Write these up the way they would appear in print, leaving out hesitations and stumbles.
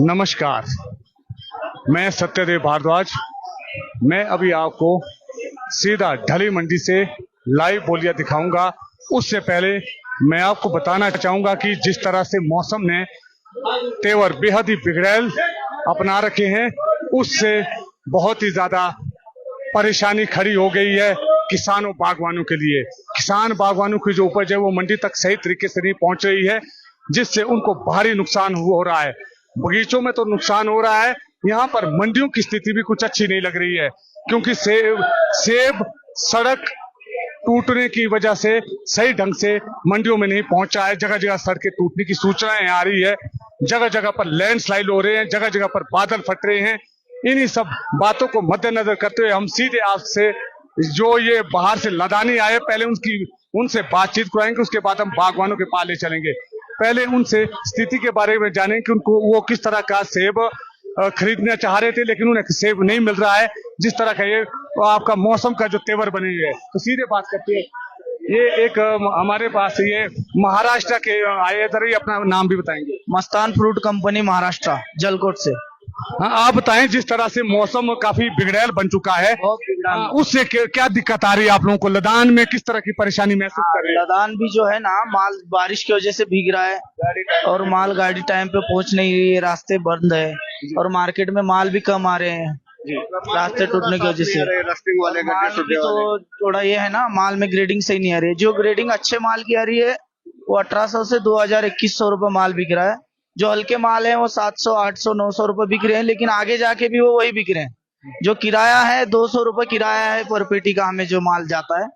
नमस्कार, मैं सत्यदेव भारद्वाज। मैं अभी आपको सीधा ढली मंडी से लाइव बोलियां दिखाऊंगा। उससे पहले मैं आपको बताना चाहूंगा कि जिस तरह से मौसम ने तेवर बेहद ही बिगड़ैल अपना रखे हैं, उससे बहुत ही ज्यादा परेशानी खड़ी हो गई है किसानों बागवानों के लिए। किसान बागवानों की जो उपज है वो मंडी तक सही तरीके से नहीं पहुंच रही है, जिससे उनको भारी नुकसान हो रहा है। बगीचों में तो नुकसान हो रहा है, यहाँ पर मंडियों की स्थिति भी कुछ अच्छी नहीं लग रही है, क्योंकि सेब सड़क टूटने की वजह से सही ढंग से मंडियों में नहीं पहुंचा है। जगह जगह सड़कें टूटने की सूचनाएं आ रही है, जगह जगह पर लैंडस्लाइड हो रहे हैं, जगह जगह पर बादल फट रहे हैं। इन्हीं सब बातों को मद्देनजर करते हुए हम सीधे आपसे जो ये बाहर से लदानी आए, पहले उनसे बातचीत कराएंगे, उसके बाद हम बागवानों के पास ले चलेंगे। पहले उनसे स्थिति के बारे में जानें कि उनको वो किस तरह का सेब खरीदना चाह रहे थे, लेकिन उन्हें सेब नहीं मिल रहा है। जिस तरह का ये आपका मौसम का जो तेवर बने हुए है, तो सीधे बात करते हैं। ये एक हमारे पास ये महाराष्ट्र के आए, इधर ही अपना नाम भी बताएंगे। मस्तान फ्रूट कंपनी महाराष्ट्र जलकोट से। हाँ, आप बताएं, जिस तरह से मौसम काफी बिगड़ैल बन चुका है, उससे क्या दिक्कत आ रही है आप लोगों को? लदान में किस तरह की परेशानी महसूस कर रहे हैं? लदान भी जो है ना, माल बारिश की वजह से भीग रहा है और माल गाड़ी टाइम पे पहुंच नहीं रही है, रास्ते बंद है और मार्केट में माल भी कम आ रहे हैं रास्ते टूटने की वजह से। माल भी तो थोड़ा ये है ना, माल में ग्रेडिंग सही नहीं आ रही है। जो ग्रेडिंग अच्छे माल की आ रही है वो 1800 से 2000-2100 रुपए माल बिक रहा है। जो हल्के माल है वो 700, 800, 900 रुपए बिक रहे हैं, लेकिन आगे जाके भी वो वही बिक रहे हैं। जो किराया है 200 रुपए किराया है पर पेटी का, हमें जो माल जाता है।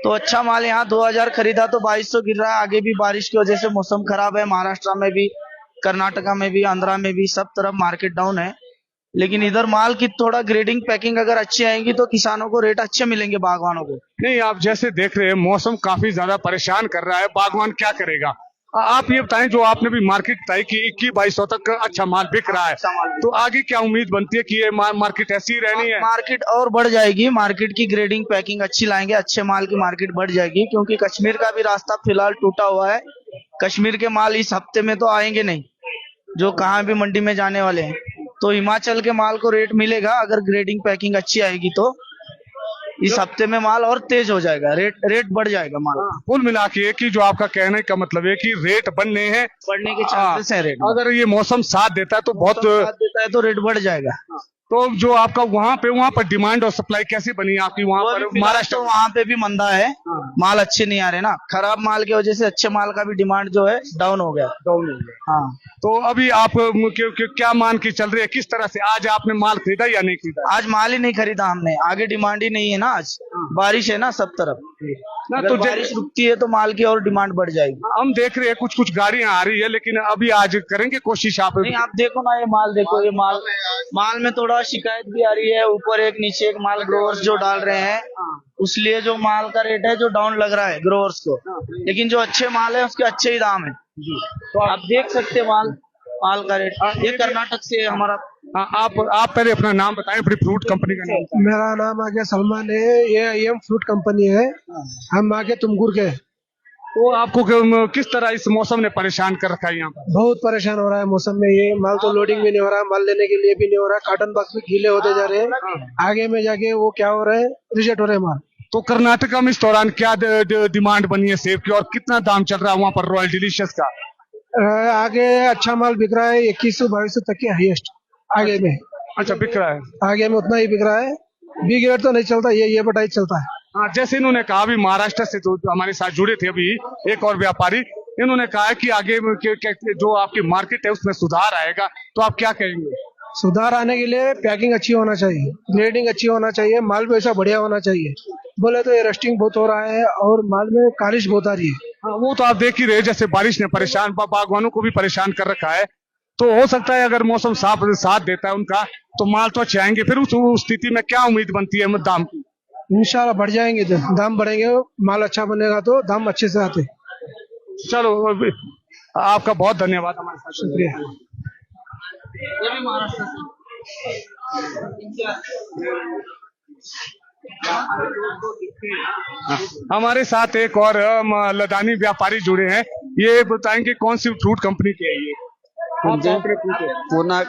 तो अच्छा माल यहाँ 2000 खरीदा तो 2200 गिर रहा है। आगे भी बारिश की वजह से मौसम खराब है, महाराष्ट्र में भी, कर्नाटका में भी, आंध्रा में भी, सब तरफ मार्केट डाउन है। लेकिन इधर माल की थोड़ा ग्रेडिंग पैकिंग अगर अच्छी आएंगी तो किसानों को रेट अच्छे मिलेंगे, बागवानों को। नहीं, आप जैसे देख रहे हैं मौसम काफी ज्यादा परेशान कर रहा है, बागवान क्या करेगा? आप ये बताएं, जो आपने भी मार्केट बताई कि 2100-2200 तक अच्छा माल बिक रहा है, तो आगे क्या उम्मीद बनती है कि ये मार्केट ऐसी ही रहनी है? मार्केट और बढ़ जाएगी। मार्केट की ग्रेडिंग पैकिंग अच्छी लाएंगे, अच्छे माल की मार्केट बढ़ जाएगी, क्योंकि कश्मीर का भी रास्ता फिलहाल टूटा हुआ है। कश्मीर के माल इस हफ्ते में तो आएंगे नहीं, जो कहाँ भी मंडी में जाने वाले हैं। तो हिमाचल के माल को रेट मिलेगा अगर ग्रेडिंग पैकिंग अच्छी आएगी तो। इस हफ्ते में माल और तेज हो जाएगा, रेट बढ़ जाएगा माल। कुल मिला के कि जो आपका कहने का मतलब है कि रेट बढ़ने के चांसेस हैं रेट। अगर ये मौसम साथ देता है तो बहुत साथ देता है तो रेट बढ़ जाएगा। तो जो आपका वहाँ पर डिमांड और सप्लाई कैसी बनी है आपकी वहाँ पर? महाराष्ट्र वहाँ पे भी मंदा है, माल अच्छे नहीं आ रहे ना, खराब माल की वजह से अच्छे माल का भी डिमांड जो है डाउन हो गया। हाँ, तो अभी आप क्या मान के चल रहे हैं, किस तरह से? आज आपने माल खरीदा या नहीं खरीदा? आज माल ही नहीं खरीदा हमने, आगे डिमांड ही नहीं है ना। आज बारिश है ना सब तरफ, तो बारिश रुकती है तो माल की और डिमांड बढ़ जाएगी। हम देख रहे हैं कुछ गाड़ियां आ रही है, लेकिन अभी आज करेंगे कोशिश। आप नहीं, आप देखो ना, ये माल देखो, ये माल में थोड़ा शिकायत भी आ रही है, ऊपर एक नीचे एक माल ग्रोवर्स जो डाल रहे हैं, उसलिए जो माल का रेट है जो डाउन लग रहा है ग्रोवर्स को। लेकिन जो अच्छे माल है उसके अच्छे ही दाम है। तो आप देख सकते हैं माल का रेट। ये कर्नाटक से हमारा। आप पहले अपना नाम बताएं, अपनी फ्रूट कंपनी का नाम। मेरा नाम आगे सलमान है, ये एम फ्रूट कंपनी है, हम आगे तुमकुर के। तो आपको किस तरह इस मौसम ने परेशान कर रखा है? यहाँ पर बहुत परेशान हो रहा है मौसम में। ये माल तो लोडिंग भी नहीं हो रहा, माल लेने के लिए भी नहीं हो रहा, कार्टन बॉक्स भी गीले होते जा रहे हैं। आगे में जाके वो क्या हो रहा है, रिजेक्ट हो रहे हैं माल। तो कर्नाटका में इस दौरान क्या डिमांड बनी है सेब की, और कितना दाम चल रहा है वहाँ पर रॉयल डिलीशियस का? आगे अच्छा माल बिक रहा है 2100-2200 तक के हाईएस्ट। आगे में अच्छा बिक रहा है, आगे में उतना ही बिक रहा है। बिग रेट तो नहीं चलता, ये बटाई चलता है। हाँ, जैसे इन्होंने कहा, अभी महाराष्ट्र से तो हमारे साथ जुड़े थे अभी एक और व्यापारी, इन्होंने कहा है कि आगे जो आपकी मार्केट है उसमें सुधार आएगा, तो आप क्या कहेंगे? सुधार आने के लिए पैकिंग अच्छी होना चाहिए, ग्रेडिंग अच्छी होना चाहिए, माल भी ऐसा बढ़िया होना चाहिए। बोले तो ये रस्टिंग बहुत हो रहा है और माल में कालिश बहुत आ रही है। हाँ, वो तो आप देख ही रहे, जैसे बारिश ने परेशान बागवानों को भी परेशान कर रखा है। तो हो सकता है अगर मौसम साथ देता है उनका, तो माल तो अच्छे आएंगे। फिर उस स्थिति में क्या उम्मीद बनती है दाम की? इंशाल्लाह बढ़ जाएंगे, दाम बढ़ेंगे, माल अच्छा बनेगा तो दाम अच्छे से आते। चलो, आपका बहुत धन्यवाद हमारे साथ। शुक्रिया। हमारे साथ एक और लदानी व्यापारी जुड़े हैं, ये बताएंगे कौन सी फ्रूट कंपनी की है ये? पूना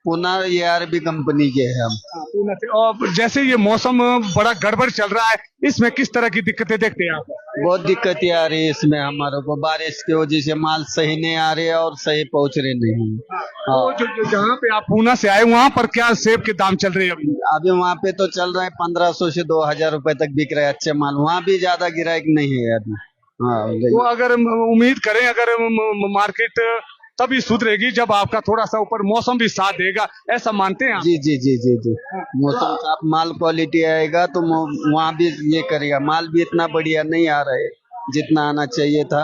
पूना ARB कंपनी के हैं हम। पूना से। और जैसे ये मौसम बड़ा गड़बड़ चल रहा है, इसमें किस तरह की दिक्कतें देखते हैं आप? बहुत दिक्कतें आ रही है इसमें हमारे को, बारिश की वजह से माल सही नहीं आ रहे और सही पहुंच रहे नहीं। तो जहाँ पे आप पूना से आए वहाँ पर क्या सेब के दाम चल रहे हैं अभी? अभी वहाँ पे तो चल रहा है 1500 से 2000 रुपए तक बिक रहा है अच्छे माल। वहाँ भी ज्यादा गिराइक नहीं है अभी। हाँ, तो अगर उम्मीद करें अगर मार्केट तभी सुधरेगी जब आपका थोड़ा सा ऊपर मौसम भी साथ देगा, ऐसा मानते हैं आप? जी जी जी जी जी। मौसम का माल क्वालिटी आएगा तो वहाँ भी ये करेगा। माल भी इतना बढ़िया नहीं आ रहा है जितना आना चाहिए था।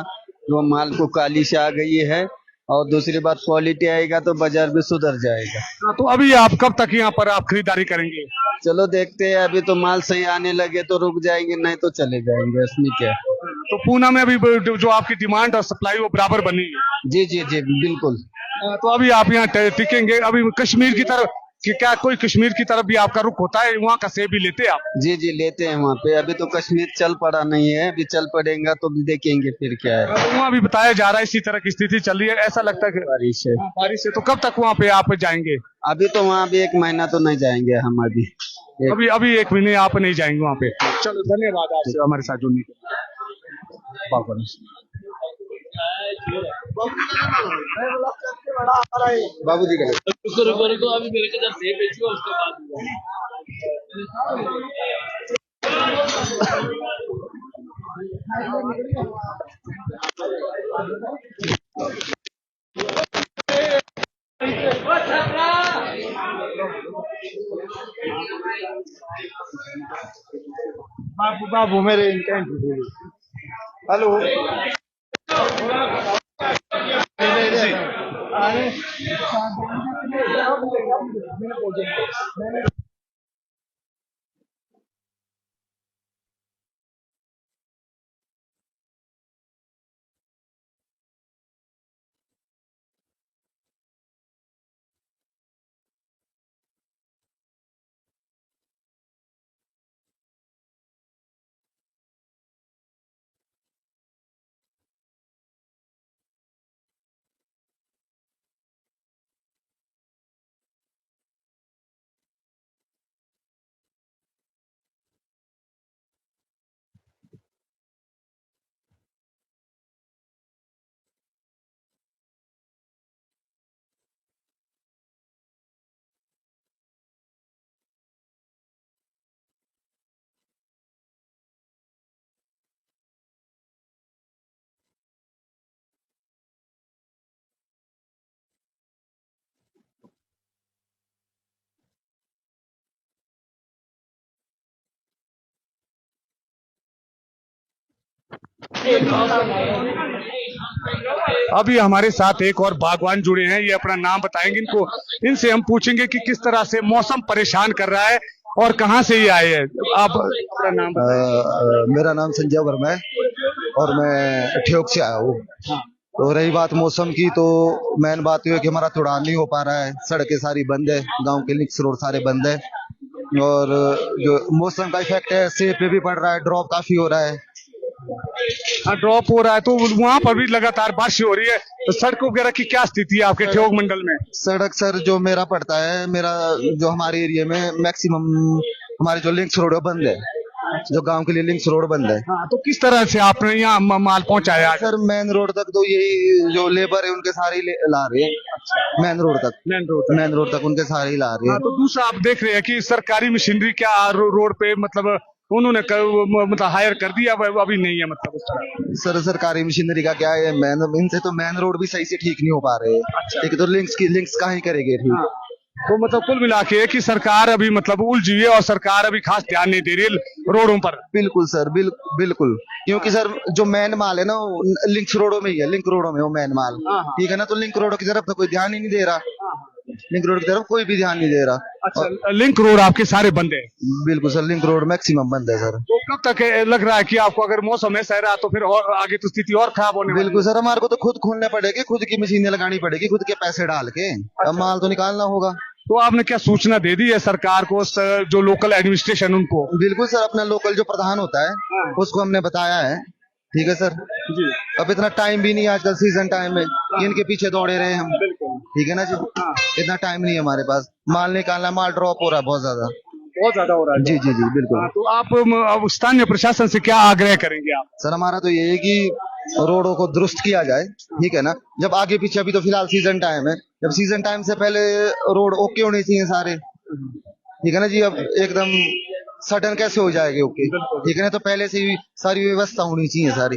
वो माल को काली से आ गई है, और दूसरी बात क्वालिटी आएगा तो बाजार भी सुधर जाएगा। तो अभी आप कब तक यहाँ पर आप खरीदारी करेंगे? चलो देखते हैं, अभी तो माल सही आने लगे तो रुक जाएंगे, नहीं तो चले जाएंगे। इसमें क्या है। तो पूना में अभी जो आपकी डिमांड और सप्लाई वो बराबर बनी है? जी जी जी बिल्कुल। तो अभी आप यहाँ टिकेंगे? अभी कश्मीर की तरफ क्या कोई कश्मीर की तरफ भी आपका रुख होता है? वहाँ का सेब भी लेते हैं आप? जी जी लेते हैं वहाँ पे। अभी तो कश्मीर चल पड़ा नहीं है, अभी चल पड़ेगा तो भी देखेंगे फिर क्या है। तो वहाँ भी बताया जा रहा है इसी तरह की स्थिति चल रही है, ऐसा लगता है कि बारिश है। बारिश है। तो कब तक वहाँ पे आप जाएंगे? अभी तो वहाँ भी 1 महीना तो नहीं जाएंगे हम अभी। अभी 1 महीने आप नहीं जाएंगे वहाँ पे? चलो धन्यवाद आपसे हमारे साथ जुड़ने के लिए। बाबूजी का रुको अभी मेरे के साथ सेब बेचूंगा उसके बाद बाबू बाबू मेरे इनका इंटरव्यू। हेलो अभी हमारे साथ एक और बागवान जुड़े हैं, ये अपना नाम बताएंगे। इनको इनसे हम पूछेंगे कि किस तरह से मौसम परेशान कर रहा है और कहाँ से ये आए हैं। आप अपना नाम बताएं। मेरा नाम संजय वर्मा है और मैं ठेक से आया हूँ। तो रही बात मौसम की, तो मेन बात ये है कि हमारा थोड़ा नहीं हो पा रहा है, सड़कें सारी बंद है, गांव के लिंक्स रोड सारे बंद है, और जो मौसम का इफेक्ट है सेब पे भी पड़ रहा है, ड्रॉप काफी हो रहा है। ड्रॉप हो रहा है तो वहाँ पर भी लगातार बारिश हो रही है, तो सड़कों वगैरह की क्या स्थिति है आपके ठेक मंडल में? सड़क सर जो मेरा पड़ता है, मेरा जो हमारे एरिया में मैक्सिमम हमारे जो लिंक्स रोड बंद है, जो गांव के लिए लिंक्स रोड बंद है। हाँ, तो किस तरह से आपने यहाँ माल पहुँचाया? सर मेन रोड तक तो यही जो लेबर है उनके सारे ला रहे हैं, मेन रोड तक उनके सारे ही ला रहे हैं। तो दूसरा आप देख रहे हैं कि सरकारी मशीनरी क्या रोड पे मतलब उन्होंने मतलब हायर कर दिया, अभी नहीं है मतलब उस तरह? सर सरकारी मशीनरी का क्या है, इनसे तो मेन रोड भी सही से ठीक नहीं हो पा रहे। ठीक, तो लिंक्स कहाँ ही करेंगे ठीक। तो मतलब कुल मिला के कि सरकार अभी मतलब उलझी हुई है और सरकार अभी खास ध्यान नहीं दे रही है रोडों पर। बिल्कुल सर, बिल्कुल, क्योंकि सर जो मेन माल है ना लिंक्स रोडों में ही है, लिंक रोडों में वो मेन माल, ठीक है ना। तो लिंक रोड की तरफ तो कोई ध्यान ही नहीं दे रहा, लिंक रोड की तरफ कोई भी ध्यान नहीं दे रहा। अच्छा, लिंक रोड आपके सारे बंद है? बिल्कुल सर, लिंक रोड मैक्सिमम बंद है सर। तो कब तक लग रहा है कि आपको अगर मौसम ऐसा रहा तो फिर और आगे तो स्थिति और खराब होने? बिल्कुल सर, हमारे को तो खुद खोलने पड़ेगी, खुद की मशीनें लगानी पड़ेगी, खुद के पैसे डाल के, अब माल तो निकालना होगा। तो आपने क्या सूचना दे दी है सरकार को, जो लोकल एडमिनिस्ट्रेशन उनको? बिल्कुल सर, अपना लोकल जो प्रधान होता है उसको हमने बताया है, ठीक है सर जी। अब इतना टाइम भी नहीं, आजकल सीजन टाइम में इनके पीछे दौड़े रहे हम। ठीक है ना जी, इतना टाइम नहीं है हमारे पास, माल निकालना, माल ड्रॉप हो रहा है बहुत ज्यादा। बहुत ज्यादा हो रहा है। जी जी जी बिल्कुल। तो आप अब स्थानीय प्रशासन से क्या आग्रह करेंगे आप? सर हमारा तो ये है कि रोडों को दुरुस्त किया जाए, ठीक है ना। जब आगे पीछे, अभी तो फिलहाल सीजन टाइम है, जब सीजन टाइम से पहले रोड ओके होने चाहिए सारे, ठीक है ना जी। अब एकदम सडन कैसे हो जाएगी ओके, ठीक है ना, तो पहले से ही सारी व्यवस्था होनी चाहिए सारी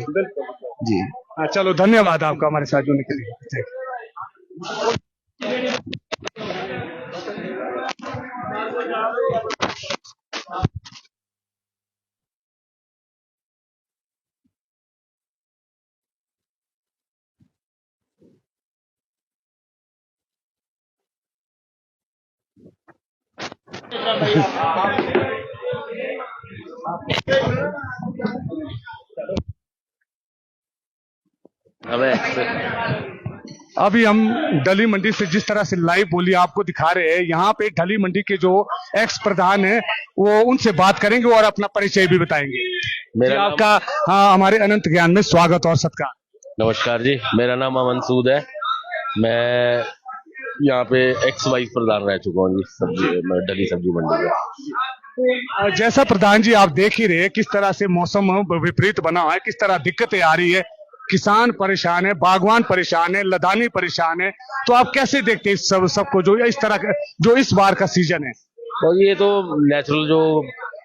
जी। हाँ, चलो धन्यवाद आपका हमारे साथ जुड़ने के लिए। अभी हम ढली मंडी से जिस तरह से लाइव बोली आपको दिखा रहे हैं, यहाँ पे ढली मंडी के जो एक्स प्रधान है वो उनसे बात करेंगे और अपना परिचय भी बताएंगे। जी, आपका हाँ हमारे अनंत ज्ञान में स्वागत और सत्कार। नमस्कार जी, मेरा नाम अमन सूद है। मैं यहाँ पे एक्स वाइस प्रधान रह चुका हूँ जी, ढली सब्जी मंडी का। जैसा प्रधान जी आप देख ही रहे हैं किस तरह से मौसम विपरीत बना हुआ है, किस तरह दिक्कतें आ रही है, किसान परेशान है, बागवान परेशान है, लदानी परेशान है, तो आप कैसे देखते हैं इस सबको जो इस तरह का जो इस बार का सीजन है? तो ये तो नेचुरल जो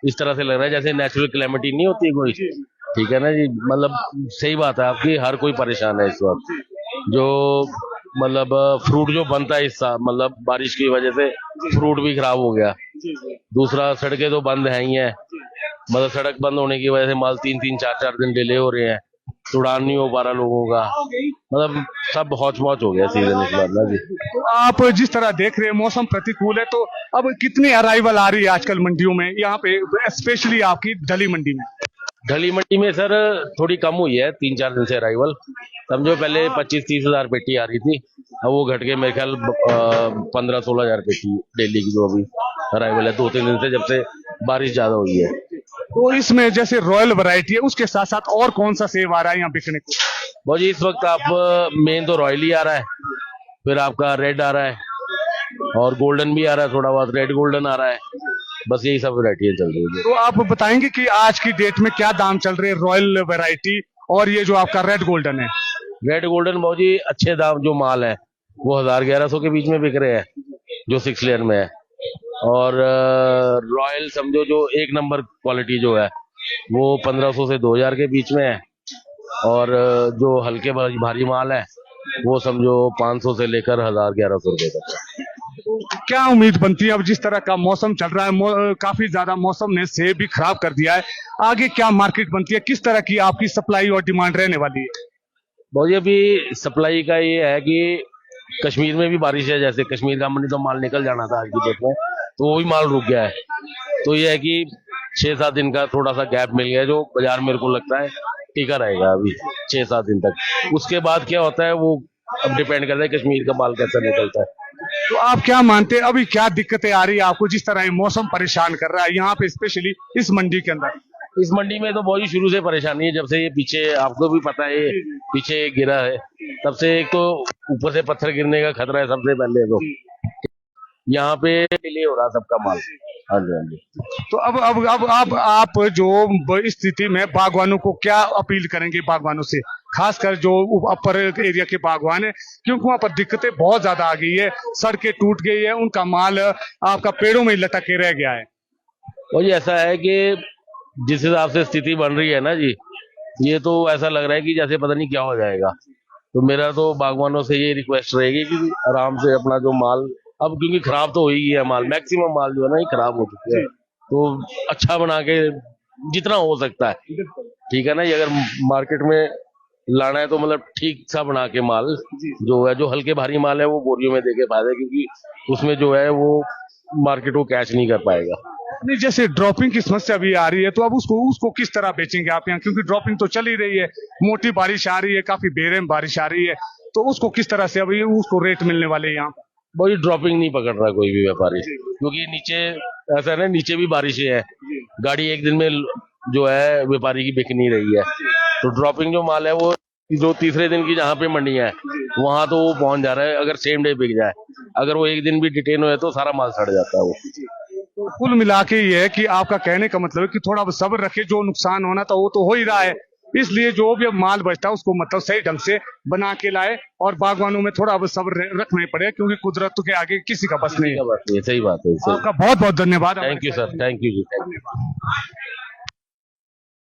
इस तरह से लग रहा है जैसे नेचुरल क्लेमिटी नहीं होती कोई, ठीक है ना जी। मतलब सही बात है आपकी, हर कोई परेशान है इस वक्त। जो मतलब फ्रूट जो बनता है इस साल, मतलब बारिश की वजह से फ्रूट भी खराब हो गया। दूसरा सड़कें तो बंद है ही है, मतलब सड़क बंद होने की वजह से माल 3-3, 4-4 दिन डिले हो रहे हैं, उड़ान नहीं हो पा रहा लोगों का, मतलब सब हौच मौच हो गया सीजन इस बार ना जी। तो आप जिस तरह देख रहे हैं मौसम प्रतिकूल है, तो अब कितनी अराइवल आ रही है आजकल मंडियों में, यहाँ पे स्पेशली आपकी ढली मंडी में? ढली मंडी में सर थोड़ी कम हुई है 3-4 दिन से अराइवल। समझो पहले 25-30 हजार पेटी आ रही थी, अब वो घट के मेरे ख्याल 15-16 हजार पेटी डेली की जो अभी अराइवल है 2-3 दिन से, जब से बारिश ज्यादा हुई है। तो इसमें जैसे रॉयल वैरायटी है, उसके साथ साथ और कौन सा सेब आ रहा है यहाँ बिकने को? बहुत जी इस वक्त आप मेन तो रॉयल ही आ रहा है, फिर आपका रेड आ रहा है और गोल्डन भी आ रहा है, थोड़ा बहुत रेड गोल्डन आ रहा है, बस यही सब वैरायटी चल रही है। तो आप बताएंगे कि आज की डेट में क्या दाम चल रहे हैं रॉयल वैरायटी और ये जो आपका रेड गोल्डन है? रेड गोल्डन बहुत जी अच्छे दाम जो माल है वो 1000-1100 के बीच में बिक रहे हैं जो 6 लेयर में है, और रॉयल समझो जो एक नंबर क्वालिटी जो है वो 1500 से 2000 के बीच में है, और जो हल्के भारी माल है वो समझो 500 से लेकर 1000-1100 रुपए तक है। क्या उम्मीद बनती है अब जिस तरह का मौसम चल रहा है, काफी ज्यादा मौसम ने सेब भी खराब कर दिया है, आगे क्या मार्केट बनती है, किस तरह की आपकी सप्लाई और डिमांड रहने वाली है? बहुत अभी सप्लाई का ये है कि कश्मीर में भी बारिश है, जैसे कश्मीर का मंडी तो माल निकल जाना था आज की डेट में, तो वो भी माल रुक गया है। तो ये है कि 6-7 दिन का थोड़ा सा गैप मिल गया, जो बाजार मेरे को लगता है टिका रहेगा अभी 6-7 दिन तक। उसके बाद क्या होता है वो अब डिपेंड करता है कश्मीर का माल कैसा निकलता है। तो आप क्या मानते हैं अभी क्या दिक्कतें आ रही है आपको, जिस तरह ये मौसम परेशान कर रहा है यहाँ पे स्पेशली इस मंडी के अंदर? इस मंडी में तो बहुत ही शुरू से परेशानी है, जब से ये पीछे आपको भी पता है ये पीछे गिरा है तब से। एक तो ऊपर से पत्थर गिरने का खतरा है सबसे पहले, तो यहाँ पे डिले हो रहा सबका माल। हाँ जी हाँ जी। तो अब आप जो इस स्थिति में बागवानों को क्या अपील करेंगे, बागवानों से खासकर जो अपर एरिया के बागवान है, क्योंकि वहां पर दिक्कतें बहुत ज्यादा आ गई है, सड़कें टूट गई है, उनका माल आपका पेड़ों में लटक के रह गया है। और ये ऐसा है कि जिस हिसाब से स्थिति बन रही है ना जी, ये तो ऐसा लग रहा है कि जैसे पता नहीं क्या हो जाएगा। तो मेरा तो बागवानों से ये रिक्वेस्ट रहेगी कि आराम से अपना जो माल, अब क्योंकि खराब तो हो ही गया माल, मैक्सिमम माल जो है ना ये खराब हो चुके हैं, तो अच्छा बना के जितना हो सकता है, ठीक है ना, ये अगर मार्केट में लाना है तो मतलब ठीक सा बना के माल जो है, जो हल्के भारी माल है वो बोरियों में देके फायदा, क्योंकि उसमें जो है वो मार्केट को कैच नहीं कर पाएगा। नहीं, जैसे ड्रॉपिंग की समस्या भी आ रही है, तो अब उसको किस तरह बेचेंगे आप यहाँ, क्योंकि ड्रॉपिंग तो चल ही रही है, मोटी बारिश आ रही है, काफी बेरहम बारिश आ रही है, तो उसको किस तरह से अभी उसको रेट मिलने वाले हैं यहाँ? बहुत ड्रॉपिंग नहीं पकड़ रहा कोई भी व्यापारी, क्योंकि नीचे ऐसा है ना, नीचे भी बारिशें है, गाड़ी एक दिन में जो है व्यापारी की बिक नहीं रही है, तो ड्रॉपिंग जो माल है वो जो तीसरे दिन की जहाँ पे मंडियां है वहां तो वो पहुंच जा रहा है, अगर सेम डे बिक जाए। अगर वो एक दिन भी डिटेन हुए तो सारा माल सड़ जाता है वो। तो कुल मिला के ये है कि आपका कहने का मतलब है कि थोड़ा सब्र रखे, जो नुकसान होना था वो तो हो ही रहा है, इसलिए जो भी अब माल बचता है उसको मतलब सही ढंग से बना के लाए, और बागवानों में थोड़ा अब सब्र रखना ही पड़ेगा, क्योंकि कुदरत के आगे किसी का बस नहीं है। सही बात है, सही। आपका बहुत बहुत धन्यवाद। Thank you sir, thank you ji, thank you.